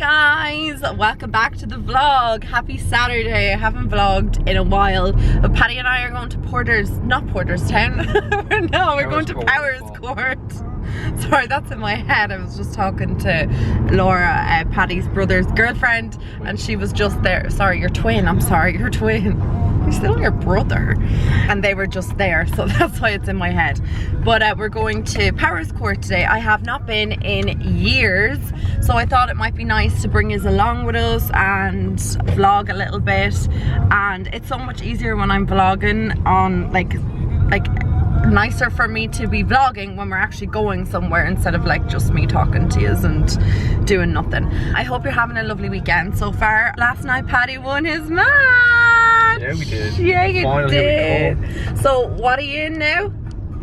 guys, welcome back to the vlog. Happy Saturday. I haven't vlogged in a while, but Paddy and I are going to not Porterstown. No, we're going to Powerscourt. Sorry, that's in my head. I was just talking to Laura, Paddy's brother's girlfriend, and she was just there. Sorry, your twin. I'm sorry, your twin. You're still your brother. And they were just there, so that's why it's in my head. But we're going to Powerscourt today. I have not been in years, so I thought it might be nice to bring you along with us and vlog a little bit. And it's so much easier when I'm vlogging on like nicer for me to be vlogging when we're actually going somewhere instead of like just me talking to you and doing nothing. I hope you're having a lovely weekend so far. Last night Paddy won his match. Yeah, we did. Yeah, you Final, did. So what are you in now?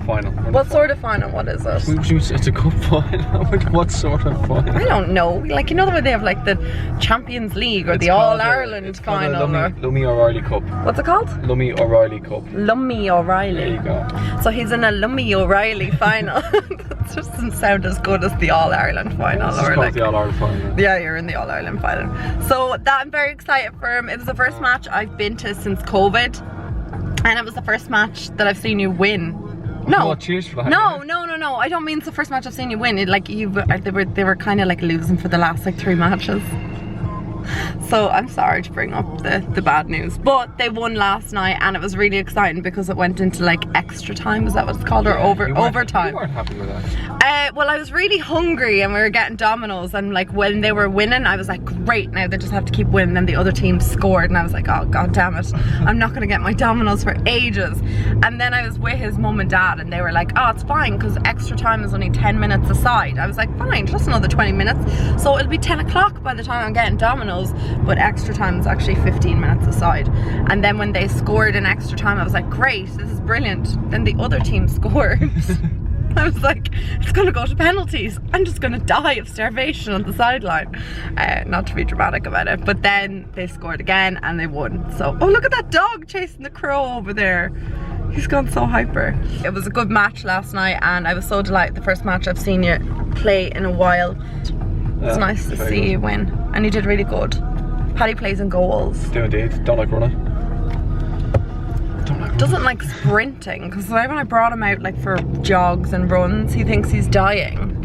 Final. What sort of final? What is it? It's a cup final. What sort of final? I don't know. Like, you know the way they have like the Champions League or the All-Ireland final? Lummy O'Reilly Cup. What's it called? Lummy O'Reilly Cup. Lummy O'Reilly. There you go. So he's in a Lummy O'Reilly final. That just doesn't sound as good as the All-Ireland final. It's called the All-Ireland final. Yeah, you're in the All-Ireland final. So that I'm very excited for him. It was the first match I've been to since COVID. And it was the first match that I've seen you win. No, cheers for that. No. I don't mean it's the first match I've seen you win. They were kind of like losing for the last like 3 matches. So I'm sorry to bring up the bad news, but they won last night and it was really exciting because it went into like extra time. Is that what it's called? Or overtime? You weren't happy with that. Well, I was really hungry and we were getting Domino's, and like when they were winning I was like, great, now they just have to keep winning. Then the other team scored and I was like, oh god damn it, I'm not gonna get my Domino's for ages. And then I was with his mum and dad and they were like, oh, it's fine because extra time is only 10 minutes aside. I was like, fine, just another 20 minutes, so it'll be 10 o'clock by the time I'm getting Domino's. But extra time is actually 15 minutes aside. And then when they scored in extra time I was like, great, this is brilliant. Then the other team scored. I was like, it's gonna go to penalties. I'm just gonna die of starvation on the sideline. Not to be dramatic about it, but then they scored again and they won. So, oh, look at that dog chasing the crow over there. He's gone so hyper. It was a good match last night and I was so delighted. The first match I've seen you play in a while. It's nice to see you win, and you did really good. Paddy plays in goals. Do indeed. Don't like running. Doesn't like sprinting, because when I brought him out like for jogs and runs, he thinks he's dying.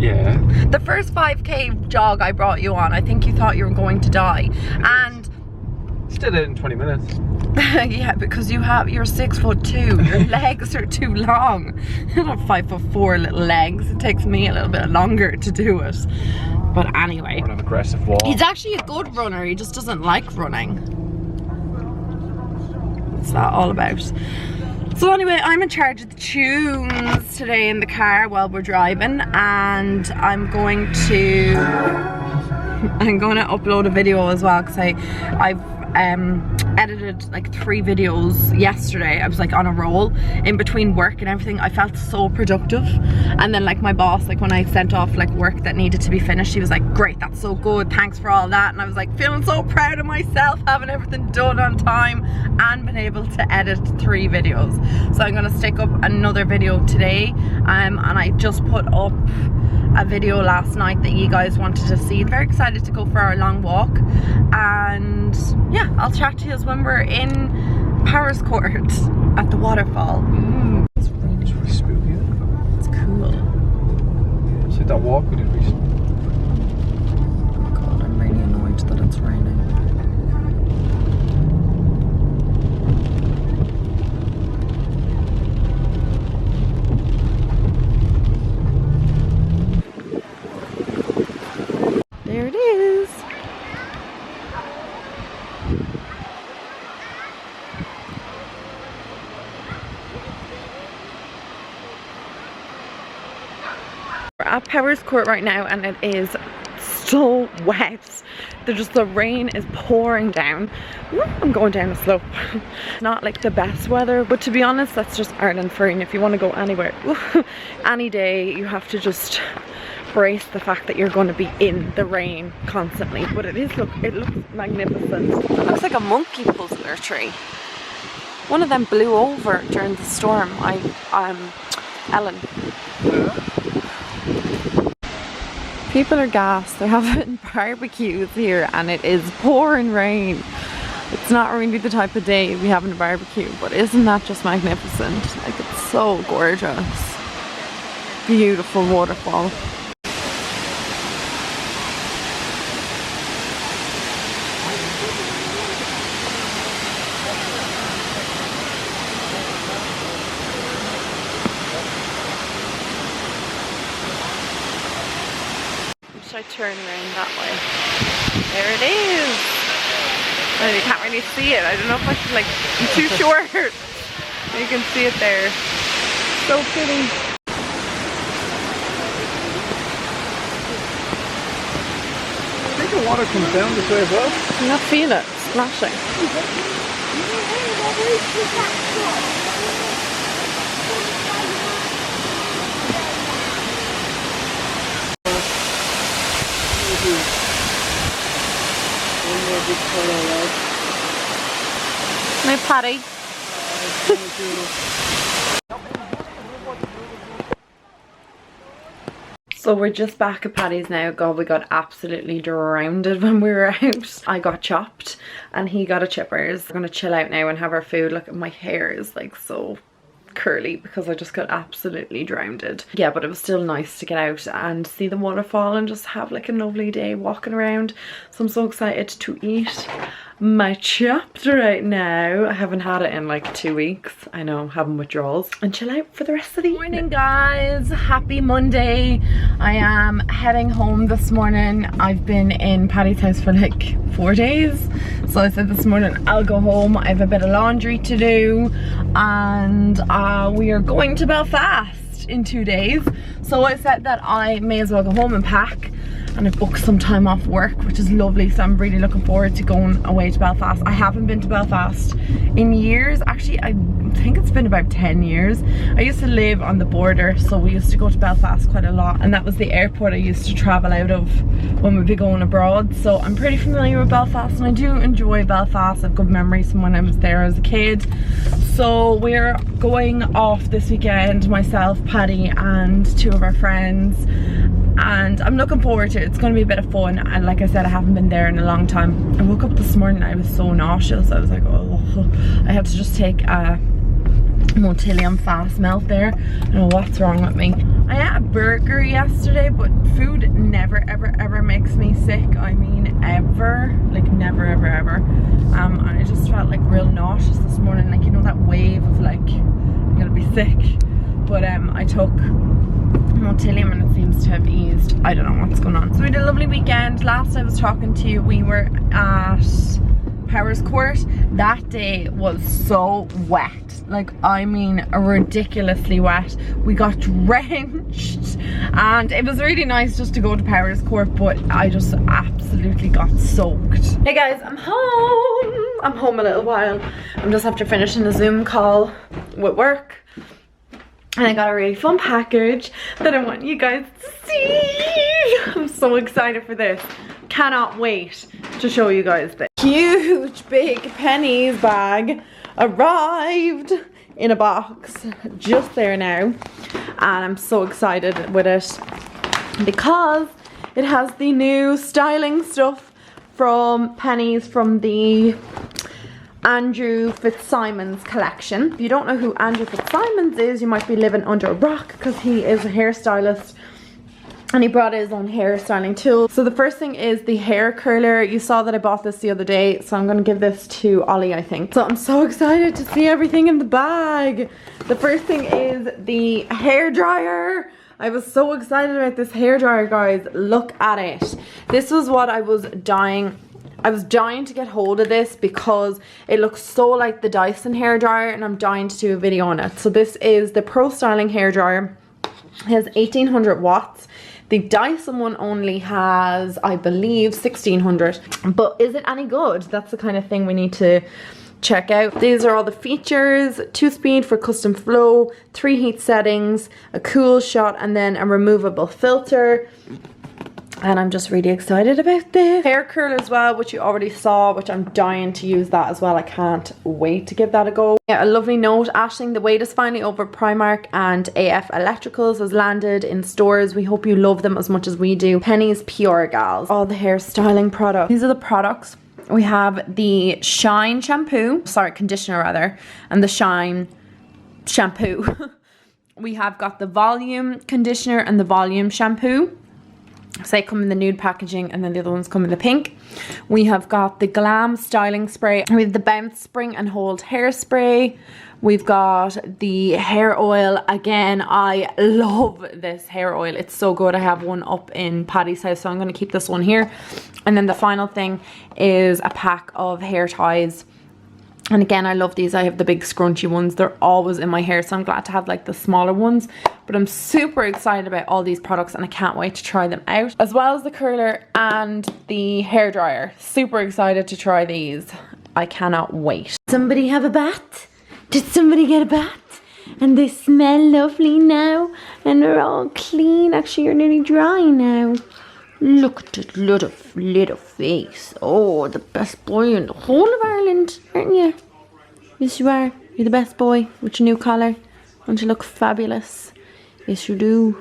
Yeah. The first 5k jog I brought you on, I think you thought you were going to die, and still did it in 20 minutes. Yeah, because you're 6'2". Your legs are too long. You don't have 5'4" little legs. It takes me a little bit longer to do it. But anyway, an aggressive wall. He's actually a good runner. He just doesn't like running. What's that all about? So anyway, I'm in charge of the tunes today in the car while we're driving, and I'm going to upload a video as well because I've edited like 3 videos yesterday. I was like on a roll in between work and everything. I felt so productive, and then like my boss, like when I sent off like work that needed to be finished, he was like, great, that's so good, thanks for all that. And I was like feeling so proud of myself, having everything done on time and been able to edit 3 videos. So I'm gonna stick up another video today, and I just put up a video last night that you guys wanted to see. I'm very excited to go for our long walk, and yeah, I'll chat to you when we're in Powerscourt at the waterfall. It's really spooky. It's cool. See that walk we did recently? Oh god, I'm really annoyed that it's raining. There it is. We're at Powerscourt right now and it is so wet. The rain is pouring down. I'm going down a slope. Not like the best weather, but to be honest, that's just Ireland for you. And if you want to go anywhere, any day, you have to just brace the fact that you're going to be in the rain constantly. But it looks magnificent. It looks like a monkey puzzler tree. One of them blew over during the storm. Ellen. People are gassed. They're having barbecues here and it is pouring rain. It's not really the type of day to be having a barbecue, but isn't that just magnificent? Like, it's so gorgeous. Beautiful waterfall. Should I turn around that way? There it is! And you can't really see it. I don't know if I should, like, I'm too short. You can see it there. So pretty. I think the water comes down this way as well. Can you feel it splashing? My Paddy. So we're just back at Paddy's now. God, we got absolutely drowned when we were out. I got chopped and he got a chippers. We're gonna chill out now and have our food. Look, my hair is like so curly because I just got absolutely drowned. Yeah, but it was still nice to get out and see the waterfall and just have like a lovely day walking around. So I'm so excited to eat my chopped right now. I haven't had it in like 2 weeks. I know, I'm having withdrawals. And chill out for the rest of the morning, guys. Happy Monday. I am heading home this morning. I've been in Paddy's house for like 4 days. So I said this morning I'll go home. I have a bit of laundry to do and we are going to Belfast in 2 days. So I said that I may as well go home and pack. And I've booked some time off work, which is lovely, so I'm really looking forward to going away to Belfast. I haven't been to Belfast in years. Actually, I think it's been about 10 years. I used to live on the border, so we used to go to Belfast quite a lot, and that was the airport I used to travel out of when we'd be going abroad. So I'm pretty familiar with Belfast, and I do enjoy Belfast. I have good memories from when I was there as a kid. So we're going off this weekend, myself, Paddy, and 2 of our friends. And I'm looking forward to it. It's going to be a bit of fun, and like I said, I haven't been there in a long time. I woke up this morning, I was so nauseous. I was like, oh, I had to just take a Motilium fast melt there. I don't know what's wrong with me. I ate a burger yesterday, but food never ever ever makes me sick. I mean ever, like never ever ever. And I just felt like real nauseous this morning, like, you know, that wave of like I'm gonna be sick. But I took Motilium and it seems to have eased. I don't know what's going on. So we had a lovely weekend. Last I was talking to you, we were at Powerscourt. That day was so wet. Like, I mean, ridiculously wet. We got drenched and it was really nice just to go to Powerscourt, but I just absolutely got soaked. Hey guys, I'm home. I'm home a little while. I'm just after finishing a Zoom call with work. And I got a really fun package that I want you guys to see. I'm so excited for this. Cannot wait to show you guys this. Huge big pennies bag arrived in a box just there now. And I'm so excited with it because it has the new styling stuff from Pennies from the Andrew Fitzsimons collection. If you don't know who Andrew Fitzsimons is, you might be living under a rock because he is a hairstylist and he brought his own hairstyling tools. So the first thing is the hair curler. You saw that I bought this the other day, so I'm going to give this to Ollie, I think. So I'm so excited to see everything in the bag. The first thing is the hair dryer. I was so excited about this hair dryer, guys. Look at it. This was what I was dying to get hold of this because it looks so like the Dyson hairdryer and I'm dying to do a video on it. So this is the Pro Styling hairdryer. It has 1800 watts. The Dyson one only has, I believe, 1600. But is it any good? That's the kind of thing we need to check out. These are all the features: 2-speed for custom flow, 3 heat settings, a cool shot, and then a removable filter. And I'm just really excited about this. Hair curl as well, which you already saw, which I'm dying to use that as well. I can't wait to give that a go. Yeah, a lovely note. Aisling, the wait is finally over. Primark and AF Electricals has landed in stores. We hope you love them as much as we do. Penny's Pure Gals. All the hair styling products. These are the products. We have the Shine shampoo. Sorry, conditioner rather. And the Shine shampoo. We have got the Volume conditioner and the Volume shampoo. So they come in the nude packaging and then the other ones come in the pink. We have got the Glam styling spray. We have the Bounce Spring and Hold hairspray. We've got the hair oil. Again, I love this hair oil. It's so good. I have one up in Paddy's house, so I'm going to keep this one here. And then the final thing is a pack of hair ties. And again, I love these. I have the big scrunchy ones. They're always in my hair, so I'm glad to have like the smaller ones. But I'm super excited about all these products and I can't wait to try them out. As well as the curler and the hairdryer. Super excited to try these. I cannot wait. Somebody have a bath? Did somebody get a bath? And they smell lovely now. And they're all clean. Actually, you're nearly dry now. Look at that little face. Oh, the best boy in the whole of Ireland, aren't you? Yes, you are. You're the best boy with your new collar. Don't you look fabulous? Yes, you do.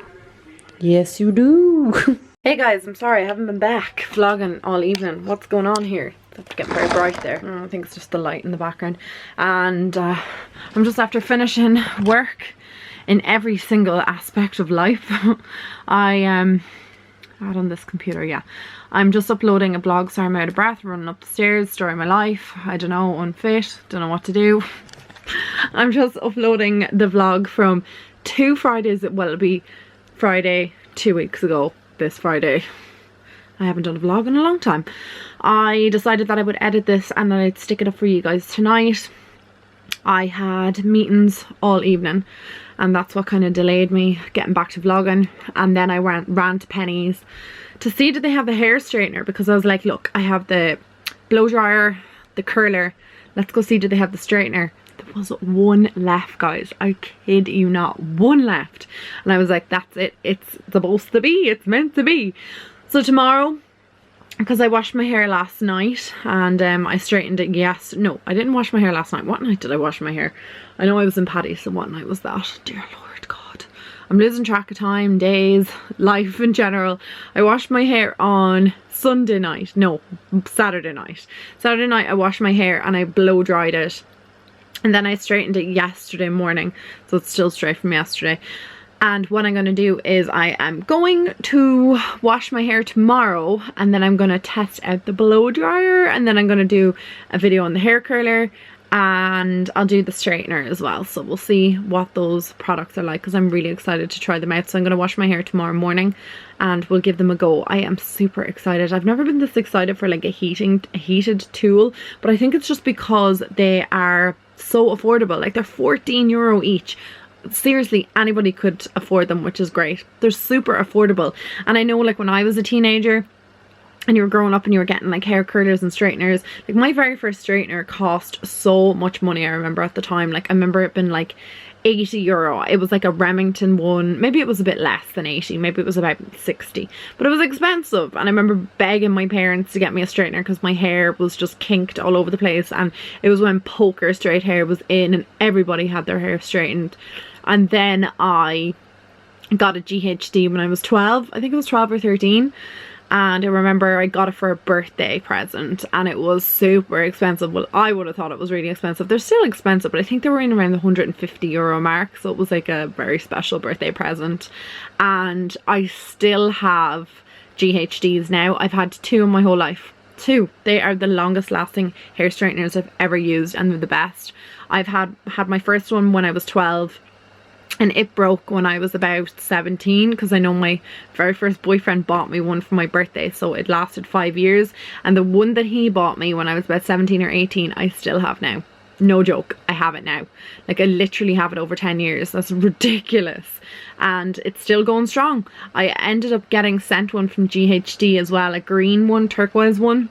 Yes, you do. Hey guys, I'm sorry I haven't been back vlogging all evening. What's going on here? It's getting very bright there. I think it's just the light in the background. And I'm just after finishing work in every single aspect of life. I on this computer, yeah. I'm just uploading a blog, so I'm out of breath, running up the stairs, story of my life. I don't know, unfit, don't know what to do. I'm just uploading the vlog from 2 Fridays, well, it'll be Friday 2 weeks ago, this Friday. I haven't done a vlog in a long time. I decided that I would edit this and then I'd stick it up for you guys tonight. I had meetings all evening and that's what kind of delayed me getting back to vlogging. And then I ran to Penny's to see did they have the hair straightener, because I was like, look, I have the blow dryer, the curler, let's go see did they have the straightener. There was one left, guys. I kid you not, one left. And I was like, that's it, it's supposed to be, it's meant to be. So tomorrow, because I washed my hair last night and I straightened it, no, I didn't wash my hair last night. What night did I wash my hair? I know I was in Paddy's, so what night was that? Dear Lord God. I'm losing track of time, days, life in general. I washed my hair on Sunday night. No, Saturday night. Saturday night I washed my hair and I blow dried it. And then I straightened it yesterday morning. So it's still straight from yesterday. And what I'm going to do is I am going to wash my hair tomorrow and then I'm going to test out the blow dryer and then I'm going to do a video on the hair curler and I'll do the straightener as well. So we'll see what those products are like because I'm really excited to try them out. So I'm going to wash my hair tomorrow morning and we'll give them a go. I am super excited. I've never been this excited for like a heated tool, but I think it's just because they are so affordable. Like they're €14 each. Seriously, anybody could afford them, which is great. They're super affordable. And I know like when I was a teenager and you were growing up and you were getting like hair curlers and straighteners, like my very first straightener cost so much money. I remember at the time, like I remember it being like €80. It was like a Remington one. Maybe it was a bit less than 80, maybe it was about 60, but it was expensive. And I remember begging my parents to get me a straightener because my hair was just kinked all over the place, and it was when poker straight hair was in and everybody had their hair straightened. And then I got a GHD when I was 12. I think it was 12 or 13. And I remember I got it for a birthday present and it was super expensive. Well, I would have thought it was really expensive. They're still expensive, but I think they were in around the €150 mark. So it was like a very special birthday present. And I still have GHDs now. I've had 2 in my whole life. 2. They are the longest lasting hair straighteners I've ever used and they're the best. I've had my first one when I was 12. And it broke when I was about 17 because I know my very first boyfriend bought me one for my birthday, so it lasted 5 years. And the one that he bought me when I was about 17 or 18 I still have now. No joke, I have it now. Like I literally have it over 10 years. That's ridiculous. And it's still going strong. I ended up getting sent one from GHD as well, a green one, turquoise one.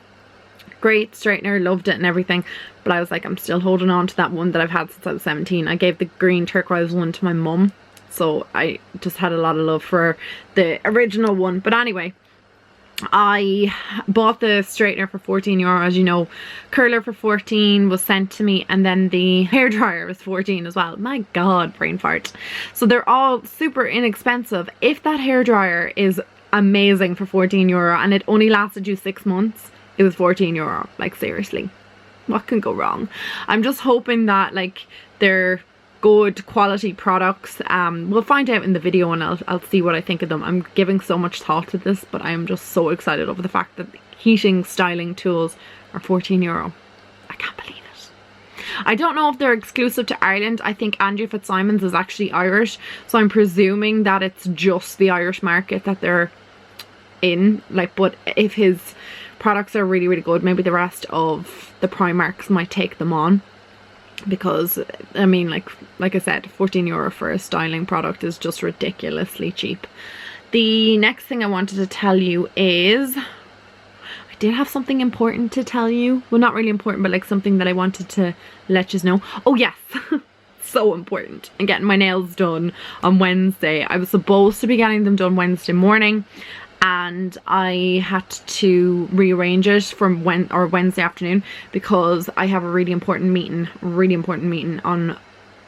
Great straightener, loved it and everything, but I was like, I'm still holding on to that one that I've had since I was 17. I gave the green turquoise one to my mum, so I just had a lot of love for the original one. But anyway, I bought the straightener for €14, as you know, curler for 14 was sent to me, and then the hairdryer was 14 as well. My god, brain fart. So they're all super inexpensive. If that hairdryer is amazing for €14 and it only lasted you 6 months, it was €14. Like, seriously, what can go wrong? I'm just hoping that like they're good quality products. We'll find out in the video, and I'll see what I think of them. I'm giving so much thought to this, but I'm just so excited over the fact that heating styling tools are €14. I can't believe it. I don't know if they're exclusive to Ireland. I think Andrew Fitzsimons is actually Irish, so I'm presuming that it's just the Irish market that they're in. Like, but if his products are really, really good, maybe the rest of the Primarks might take them on. Because I mean, like I said, €14 for a styling product is just ridiculously cheap. The next thing I wanted to tell you is I did have something important to tell you. Well, not really important, but like something that I wanted to let you know. Oh yes, so important. I'm getting my nails done on Wednesday. I was supposed to be getting them done Wednesday morning, and I had to rearrange it from Wednesday afternoon because I have a really important meeting on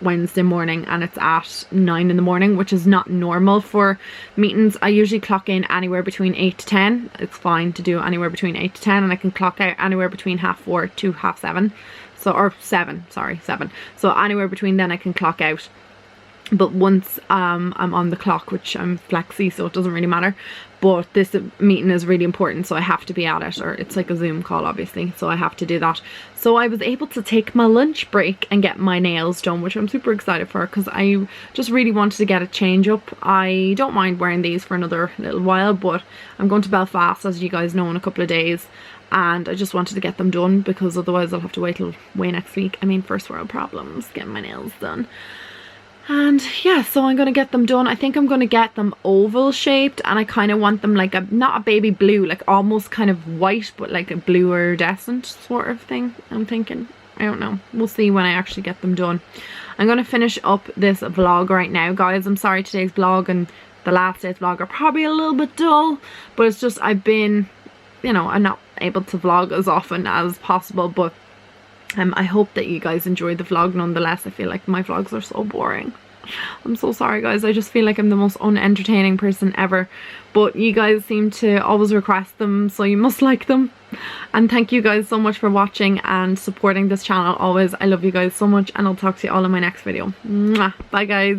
Wednesday morning, and it's at 9 in the morning, which is not normal for meetings. I usually clock in anywhere between 8 to 10. It's fine to do anywhere between 8 to 10, and I can clock out anywhere between 4:30 to 7:30. So, or 7, sorry, 7. So anywhere between then I can clock out. But once I'm on the clock, which I'm flexi, so it doesn't really matter. But this meeting is really important, so I have to be at it, or it's like a Zoom call obviously, so I have to do that. So I was able to take my lunch break and get my nails done, which I'm super excited for because I just really wanted to get a change up. I don't mind wearing these for another little while, but I'm going to Belfast, as you guys know, in a couple of days, and I just wanted to get them done because otherwise I'll have to wait till way next week. I mean, first world problems, getting my nails done. And yeah, so I'm going to get them done. I think I'm going to get them oval shaped, and I kind of want them like not a baby blue, like almost kind of white, but like a blue iridescent sort of thing, I'm thinking. I don't know. We'll see when I actually get them done. I'm going to finish up this vlog right now, guys. I'm sorry today's vlog and the last day's vlog are probably a little bit dull, but it's just I've been, you know, I'm not able to vlog as often as possible, but I hope that you guys enjoyed the vlog nonetheless. I feel like my vlogs are so boring. I'm so sorry, guys. I just feel like I'm the most unentertaining person ever, but you guys seem to always request them, so you must like them. And thank you guys so much for watching and supporting this channel always. I love you guys so much, and I'll talk to you all in my next video. Mwah. Bye guys.